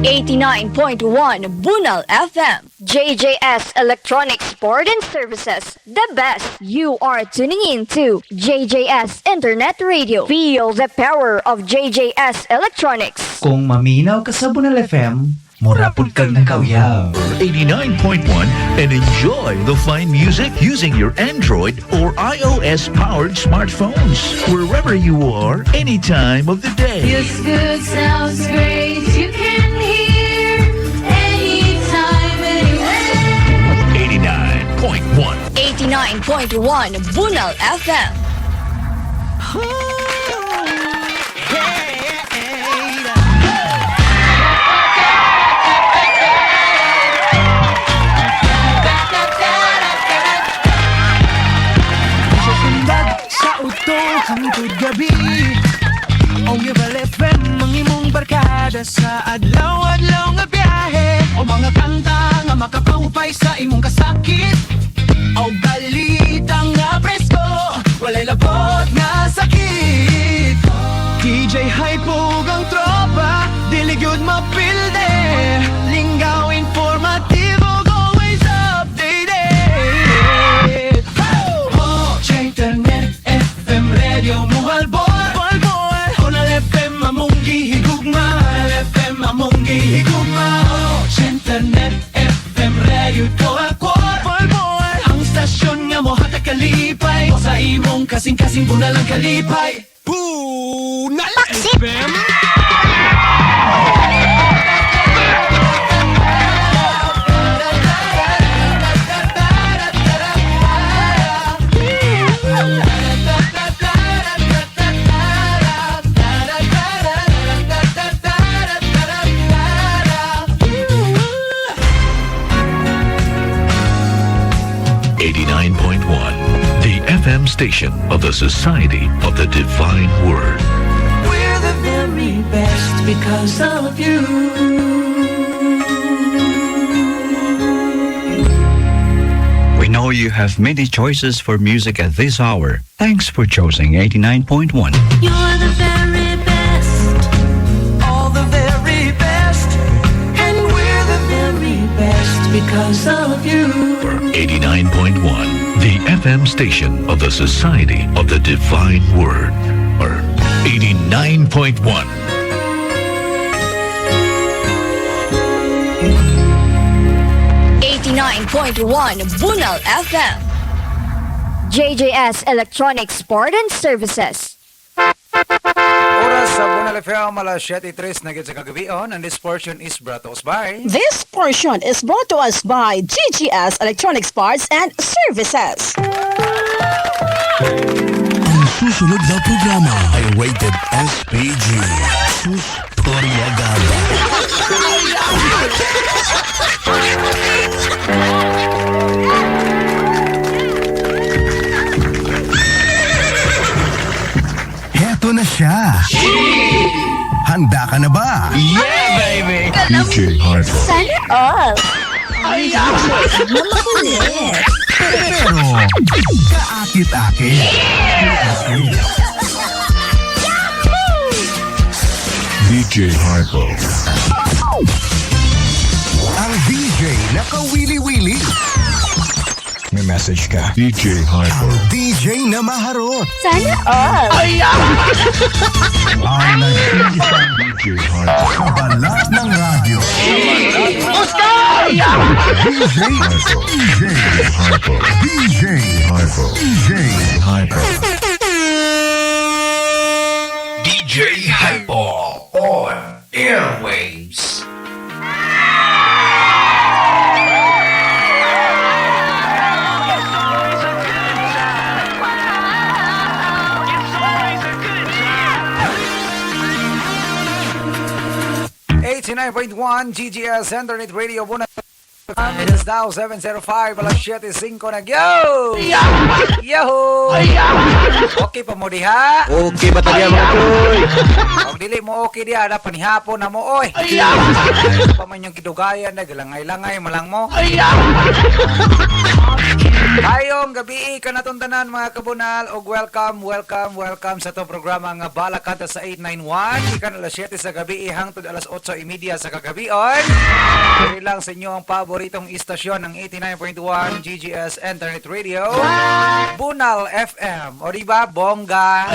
89.1 Bunal FM. JJS Electronic Sport and Services. The best. You are tuning in to JJS Internet Radio. Feel the power of JJS Electronics. Kung maminaw ka sa Bunal FM, murapod kang nakauyab. 89.1 and enjoy the fine music using your Android or iOS-powered smartphones. Wherever you are, any time of the day. Feels good, sounds great. You can hear anytime, anywhere. 89.1 89.1 Bunal FM. Hangtod gabi ang Bunal FM ang imong barkada sa adlaw-adlaw nga biyahe o mga kanta nga makapahupay sa imong kasakit o balita nga presko walay labot nga sakit. DJ Hypo ang tropa dili gyud mapilde lingaw informatibo always updated. Internet FM radio mo balboy Bunal FM among gihigugma FM among gihigugma Internet FM radio to ako balboy ang stasyon nga mo hatag kalipay sa imong kasing-kasing Bunal ang kalipay Bunal FM. 89.1, the FM station of the Society of the Divine Word. We're the very best because of you. We know you have many choices for music at this hour. Thanks for choosing 89.1. You're the very best. All the very best. And we're the very best because of you. 89.1, the FM station of the Society of the Divine Word. Or 89.1. Bunal FM. JJS Electronic Sport and Services. Oras sa Bunal FM, alas 7:03 na sa kagabion, and this portion is brought to us by... This portion is brought to us by JJS Electronic Parts and Services. Ang susunod na programa ay rated SPG. Sus Toriagaba. Heto na siya. Handa ka na ba? Yeah, baby! DJ Hypo. Sana all. Pero, kaakit-akit. DJ Hypo. Ang DJ na kawili-wili. May message ka. DJ Hypo. Ang DJ na maharot. Sana all. Ang nag-iisang DJ Hypo. Sa balat ng radyo. Oscar! DJ Hypo. DJ Hypo. DJ Hypo. DJ Hypo. DJ Hypo on airwaves. GGS Internet Radio Bunal. It is now 7:05, alas 7:05 na. Yo! Yahoo! Okay pa mo diha? Okay ba tayo mga koy? Kung dili mo okay diha, na panihapon na mo, oy. Pa man yung kidugayan na, galangay-langay, malang mo. Ayong gabi ka natuntanan mga kabunal og welcome sa tong programa nga Bala Kanta sa 891 ikan alas 7 sa gabi hangtod alas 8:30 sa kagabion. Dili lang sa inyo ang paboritong istasyon ng 89.1 JJS Internet Radio, Bunal FM. O diba, bongga?